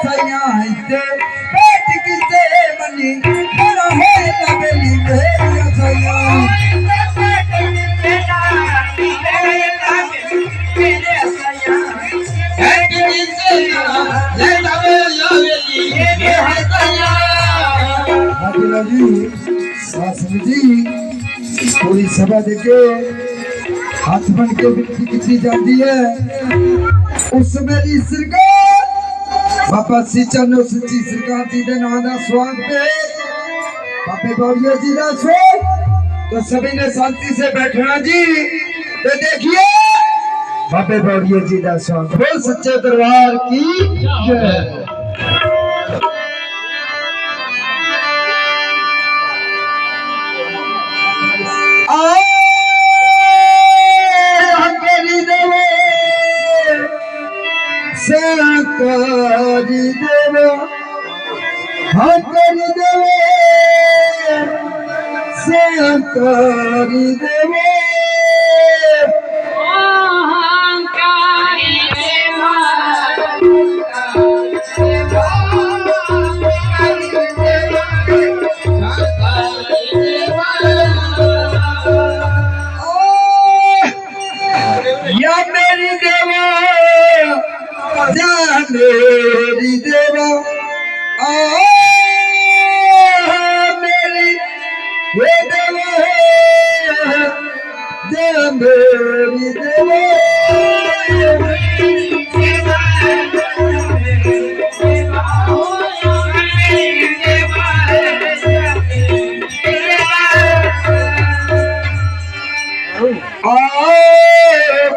सयाइते पेट किसे मनी बड़ा है लबली मेरी सया पूरी सभा देके हाथ बन के विनती की जाती है उस मेरी सरकार बाबा श्री चरणों सच्ची सरकार जी के नाम का स्वागत पे बाबे बौड़िया जी का स्वागत तो सभी ने शांति से बैठना जी तो देखिए बाबे बौड़िया जी का स्वागत बोल सच्चे दरबार की जय। करी देवो हाँ करी देवो से करी देवो या मेरी देवा जा मेरी देवा मेरी ये देवा जा मेरी देवा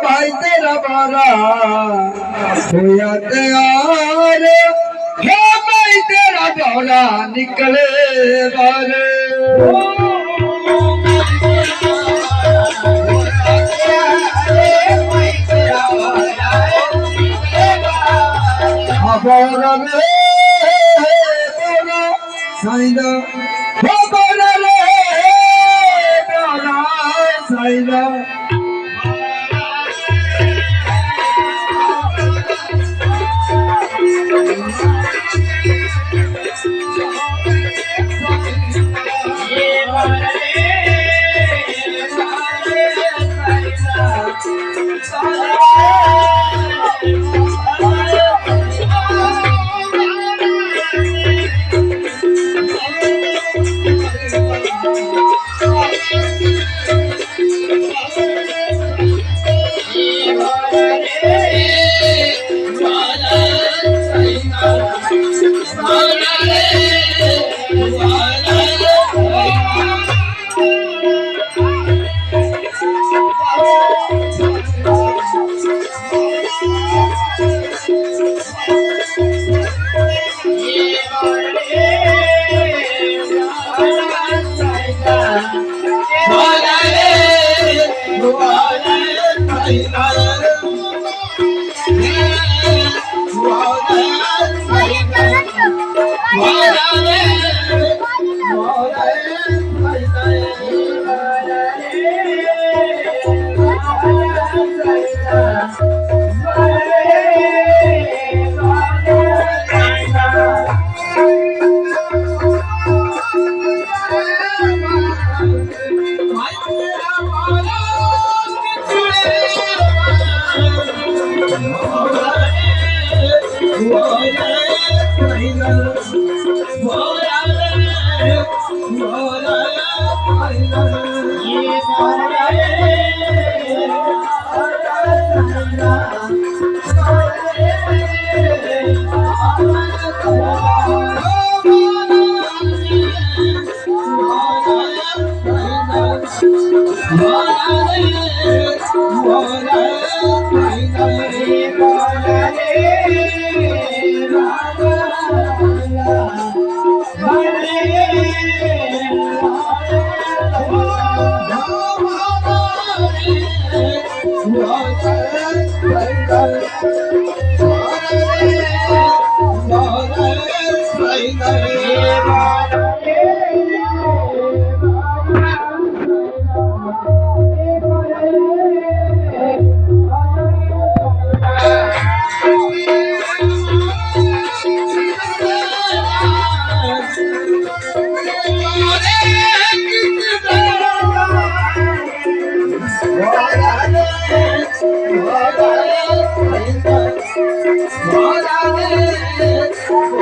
भाई तेरा बारा होया तैयार है भाई तेरा दौरा निकले बारे बोरा रे बोरा साइना हो बोरा रे बोरा साइना Bye.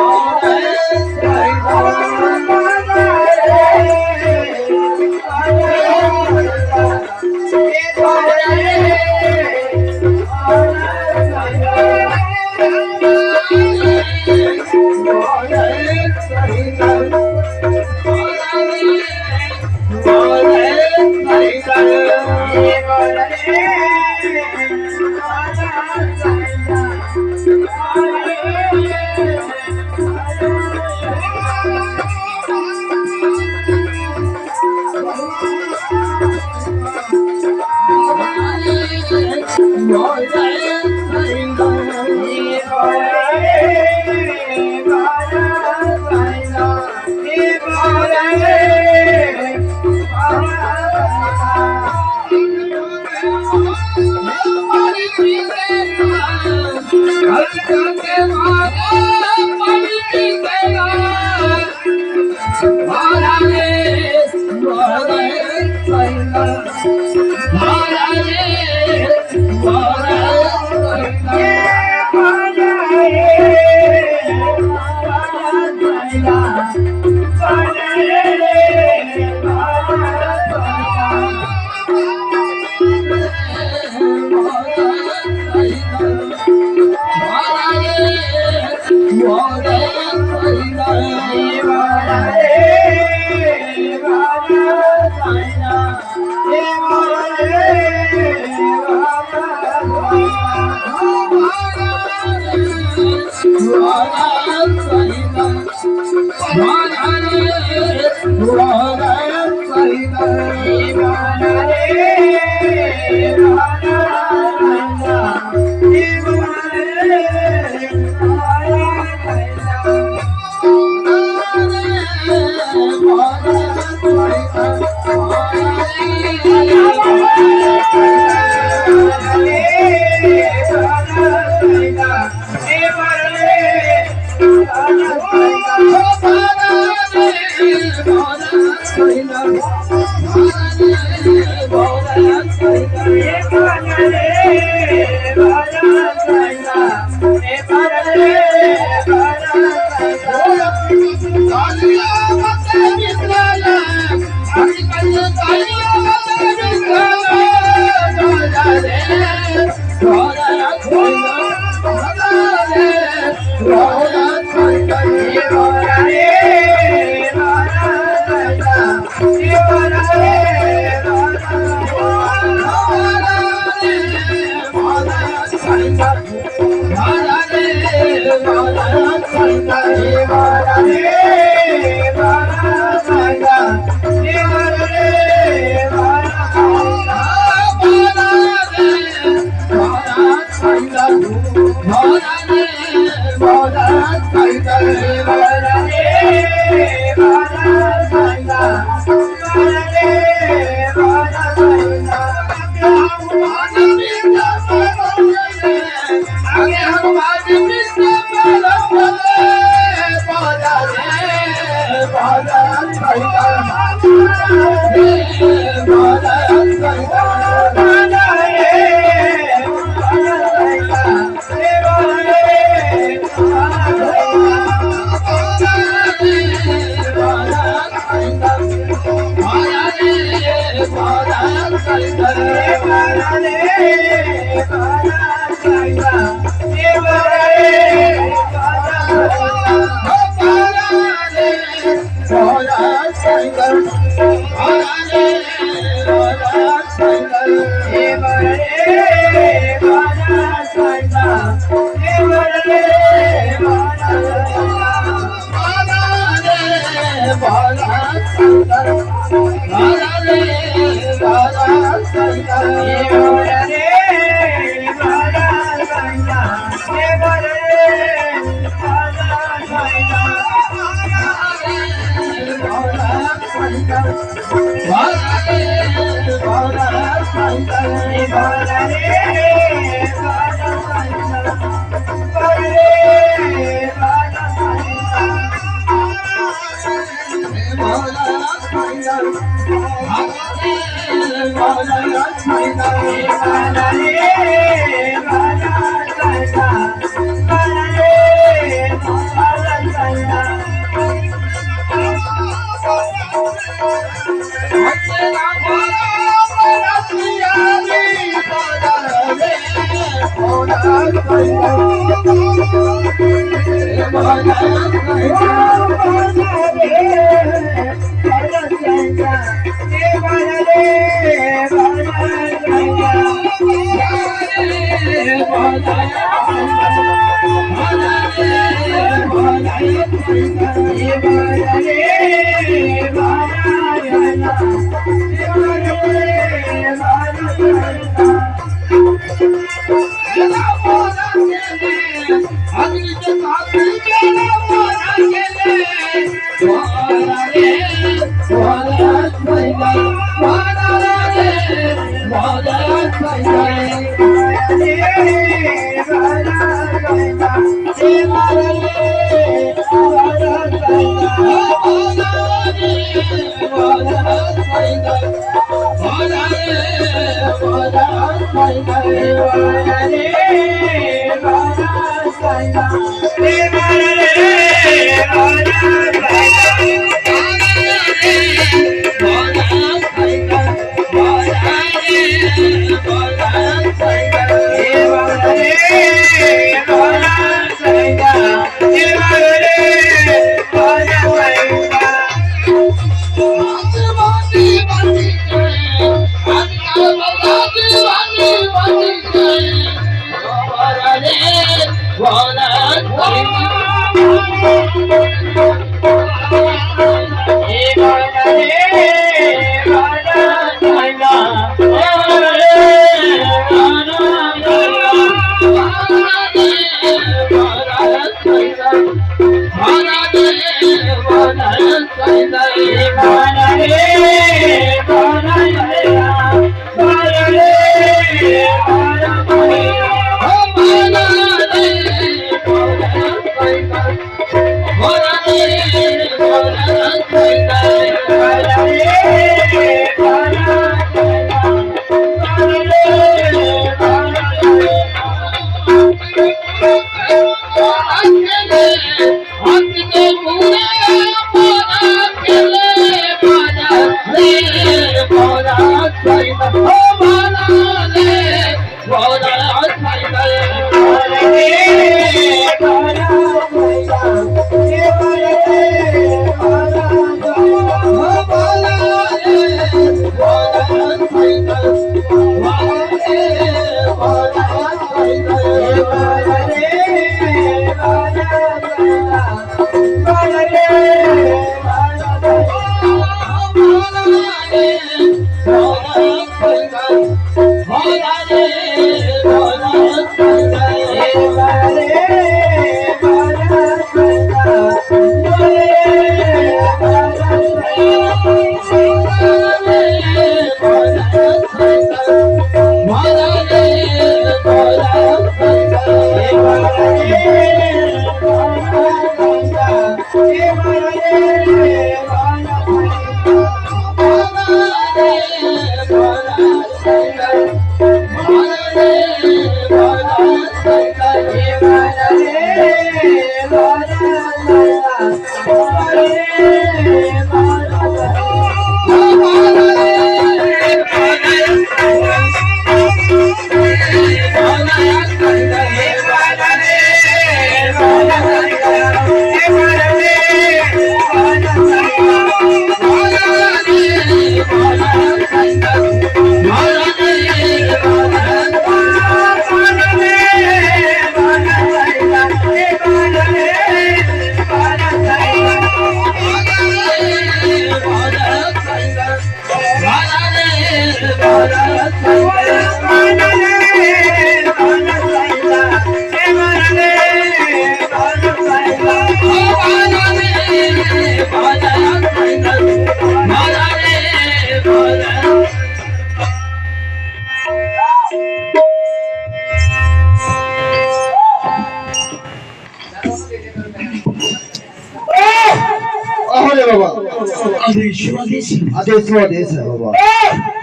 आदेश को आदेश है बाबा।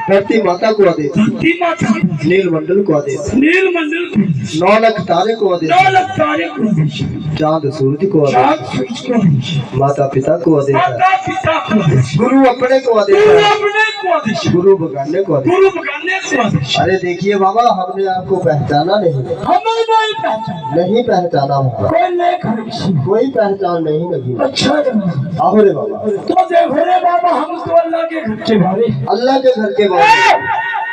धरती माता को आदेश, धरती माता नील मंडल को आदेश, नील मंडल को 9 लाख तारे को आदेश, 9 लाख तारे को आदेश, चांद सूरज को आदेश, चांद सूरज को आदेश, माता पिता को आदेश, माता पिता को आदेश, गुरु अपने को आदेश, गुरु अपने को स्वादिष्ट, गुरु बगाने को आदेश। गुरु बगाने स्वादिष्ट। अरे देखिए बाबा, हमने आपको पहचाना नहीं, हमें नहीं पहचान, नहीं पहचाना होगा, कोई नहीं खरीदी, कोई पहचान नहीं लगी। अच्छा रे बाबा। आहो रे बाबा, तो देखो रे बाबा, हम तो अल्लाह के घर के भाई, अल्लाह के घर के बाबा।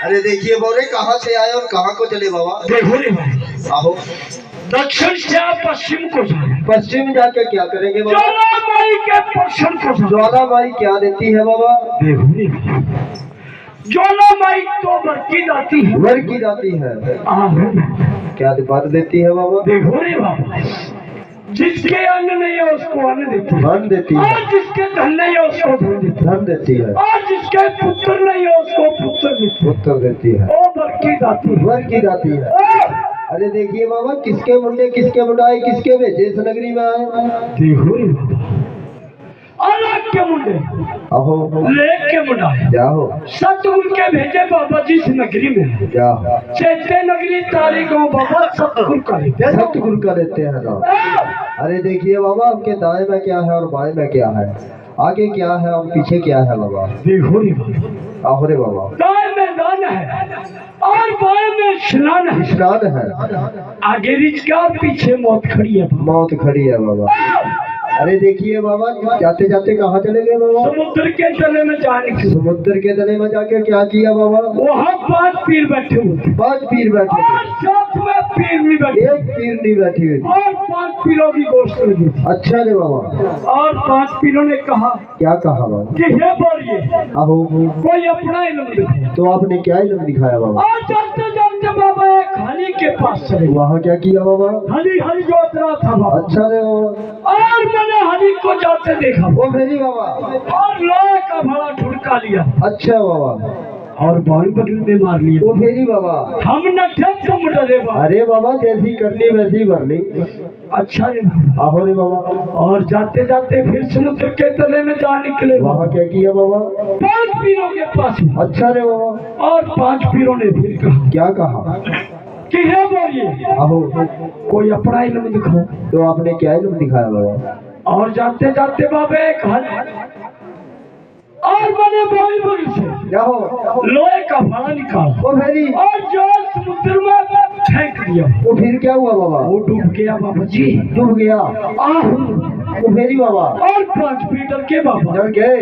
अरे देखिए बोले, कहाँ से आए और कहाँ को चले बाबा? देखो रे बाबा, आहो, दक्षिण से आप पश्चिम को जाए, पश्चिम जाके क्या करेंगे बाबा? ज्वालामाई के पश्चिम को जाए। ज्वालामाई क्या देती है बाबा? देखो रे बाबा, ज्वालामाई तो वर की जाती है, वर की जाती है। आहो, क्या बात देती है बाबा? देखो रे बाबा, जिसके अन्न नहीं है उसको अन्न देती है, धन देती है, और जिसके धन नहीं है उसको धन देती है, धन देती है, और जिसके पुत्र नहीं है उसको पुत्र देती है। उत्तर देती है, ओ वर की जाती है। वर की जाती है। ओ, अरे देखिए बाबा, किसके मुंडे किसके मुंडाई किसके भेजे इस नगरी में आए? देखो रे बाबा, अलग के मुंडे, आहो, लेक के मुंडा, जाओ सतगुरु के भेजे बाबा जी इस नगरी में, जाओ, चैते नगरी तारी गाँव बाबा सतगुरु का लेते हैं। सतगुरु का लेते हैं ना। ओ, अरे देखिए बाबा, आपके दाएं में क्या है और बाएं में क्या है, आगे क्या है और पीछे क्या है बाबा? देखो रे बाबा, आहो रे बाबा, दाएं में दान है और बाएं में स्नान है, स्नान है, आगे रिझका और पीछे मौत खड़ी है। मौत खड़ी है बाबा। अरे देखिए बाबा, जाते जाते कहाँ चले गए बाबा? समुद्र के तले में जाने की, समुद्र के तले में जाके क्या किया बाबा? वहाँ 5 पीर बैठे हुए थे, 5 पीर बैठे थे, और साथ में पीर भी बैठे, एक पीर नहीं बैठी हुई थी। और 5 पीरों की गोश्त लगी थी। अच्छा रे बाबा, और 5 पीरों ने कहा क्या कहा बाबा? कि हे बोलिए, आहो, कोई अपना इल्म दिखाए। तो आपने क्या इल्म दिखाया बाबा? और चलते चलते बाबा एक हली के पास चले, वहाँ क्या किया बाबा? हली हली जो उतरा था बाबा, अच्छा रे बाबा, और मैंने हली को जाते देखा, वो मेरी बाबा। और लोहे का बड़ा ठुड़का लिया अच्छा बाबा, और बाई बदल में मार लिया। वो मेरी बाबा। हम न थे, तुम डरे बाबा। अरे बाबा, जैसी करनी वैसी भरनी। अच्छा रे बाबा, आहो रे बाबा, और जाते जाते फिर समुद्र के तले में जा निकले। वहाँ क्या किया बाबा? 5 पीरों के पास, अच्छा रे बाबा, और 5 पीरों ने फिर कहा क्या कहा? कि हे बोलिए, आहो, कोई अपना इल्म दिखाओ। तो आपने क्या इल्म दिखाया बाबा? और जाते जाते बाबा एक हल, और मैंने बोई बोई से जाओ, लोहे का भाड़ा निकाला, वो मेरी। और जो समुद्र में फेंक दिया। तो फिर क्या हुआ बाबा? वो डूब गया बाबा जी। डूब गया। आहू, वो मेरी बाबा। और 5 मीटर के बाबा डर गए।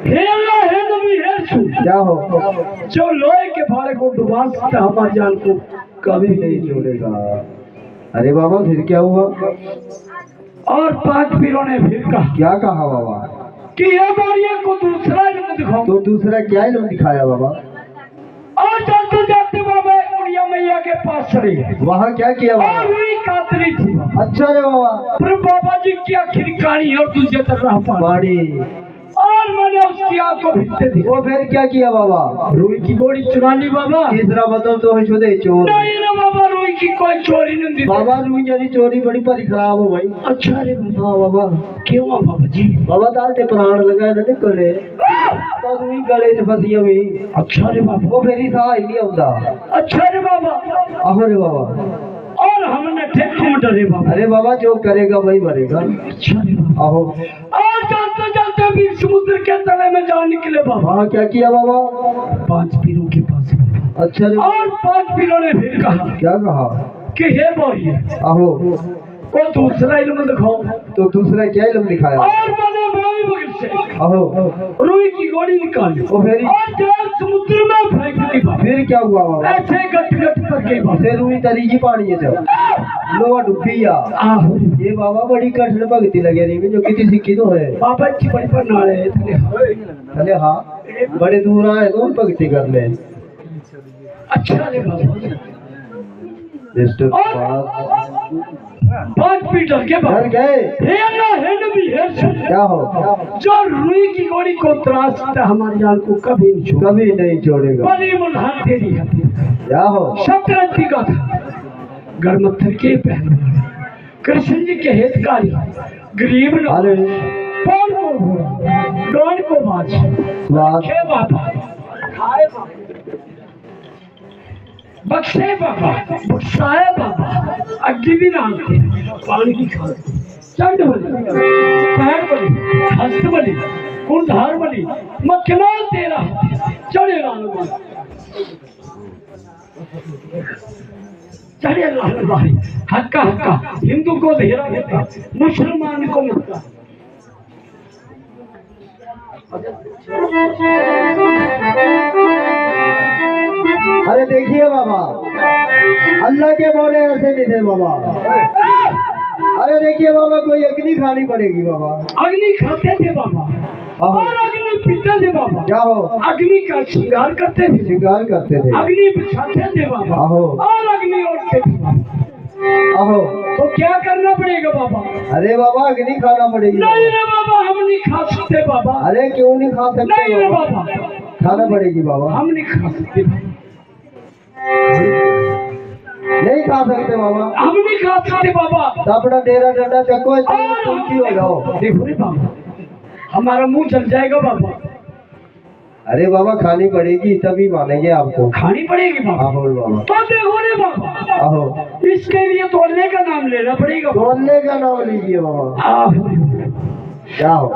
हे अल्लाह, हे नबी, हे रसूल, जाओ, जो लोहे के भाड़े को डुबा सकता है हमारी जान को कभी नहीं छोड़ेगा। अरे बाबा, फिर क्या हुआ? और 5 पीरों ने फिर कहा क्या कहा बाबा? कि ये बोरिया को दूसरा इल्म दिखाओ। तो दूसरा क्या इल्म दिखाया बाबा? और जाते जाते बाबा उड़िया मैया के पास चले गए। वहाँ क्या किया बाबा? और हुई कातरी थी। अच्छा रे बाबा, फिर बाबा जी की आखिर कानी और दूसरे तरफ पानी। और मैंने उसकी आंख को भिड़ते दी। वो फिर क्या किया बाबा? रुई की गोली चुरा ली बाबा। तीसरा बताओ तो है शुदे चोर। नहीं ना बाबा, रुई की कोई चोरी नहीं दी। बाबा, रुई यानी चोरी बड़ी परी खराब हो भाई। अच्छा रे बाबा, हाँ बाबा। क्यों बाबा जी? बाबा, दाल ते प्राण लगाए ना गले, तो रुई गले से फसी हुई। अच्छा रे बाबा, वो मेरी साह ही नहीं आਉਂਦਾ। अच्छा रे बाबा, आहो रे बाबा। और हमने ठीक क्यों डरे बाबा? अरे बाबा, जो करेगा वही भरेगा। अच्छा रे बाबा, आहो, और जाते जाते भी समुद्र के तले में जा निकले बाबा। वहाँ क्या किया बाबा? 5 पीरों के पास बाबा। अच्छा रे। और 5 पीरों ने फिर कहा क्या कहा? कि हे बोलिए, आहो, को दूसरा इल्म दिखाओ। तो दूसरा क्या इल्म दिखाया? और मैंने बोई बगल से आहो, रुई की गोली निकाली वो फिर और जल समुद्र में फेंक दी बाबा। फिर क्या हुआ बाबा? ऐसे गट गट करके बाबा। फिर रुई तरी की पानी है जब लोहा डुबी आ। आहो, ये बाबा बड़ी कठिन भक्ति लगे रही जो कितनी सिक्की तो है। बाबा जी बड़ी पर नाले इतने। अरे हाँ, बड़े दूर आए तो भक्ति कर ले। अच्छा रे बाबा, मिस्टर और 5 मीटर के डर बाद गए। हे अल्लाह, हे नबी, हे रसूल, क्या हो? जो रुई की गोली को त्रास सकता हमारी जान को कभी नहीं छोड़। कभी नहीं छोड़ेगा। बड़ी मुल्हान तेरी है। क्या हो? शतरंजी का था, गढ़मत्थर के पहलवान, कृष्ण जी के हितकारी, गरीब लोग, अरे कौन को घोड़ा, डोन को बाज, स्वाद छे बाबा, खाए बाबा, बख्शे बाबा, बख्शाए बाबा, अग्गी भी नामते, पानी की खाते, चंड बली, पैर बली, हस्त बली, कुंधार बली, मखना तेरा, चढ़े लाल भाई, चढ़े लाल भाई। हक्का हक्का हिंदू को धेरा देता, मुसलमान को मुक्ता। अरे देखिए बाबा, अल्लाह के बोले ऐसे नहीं थे बाबा। अरे देखिए बाबा, कोई अग्नि खानी पड़ेगी बाबा। अग्नि खाते थे बाबा और अग्नि पीते थे बाबा। क्या हो? अग्नि का श्रृंगार करते थे, श्रृंगार करते थे। अग्नि बिछाते थे बाबा आहो। और अग्नि ओढ़ते थे बाबा। आहो। तो क्या करना पड़ेगा बाबा? अरे बाबा, अग्नि खाना पड़ेगी। नहीं रे बाबा, हम नहीं खा सकते बाबा। अरे क्यों नहीं खा सकते? नहीं रे बाबा, खाना पड़ेगी बाबा। हम नहीं खा सकते, नहीं खा सकते बाबा। हम नहीं खा सकते बाबा। तो अपना डेरा डंडा चको, तुलसी हो जाओ। देखो रे बाबा, हमारा मुंह जल जाएगा बाबा। अरे बाबा, खानी पड़ेगी तभी मानेंगे आपको। खानी पड़ेगी बाबा। आहो बाबा। तो देखो रे बाबा, आहो। इसके लिए तोड़ने का नाम लेना पड़ेगा। तोड़ने का नाम लीजिए बाबा। आहो। क्या हो?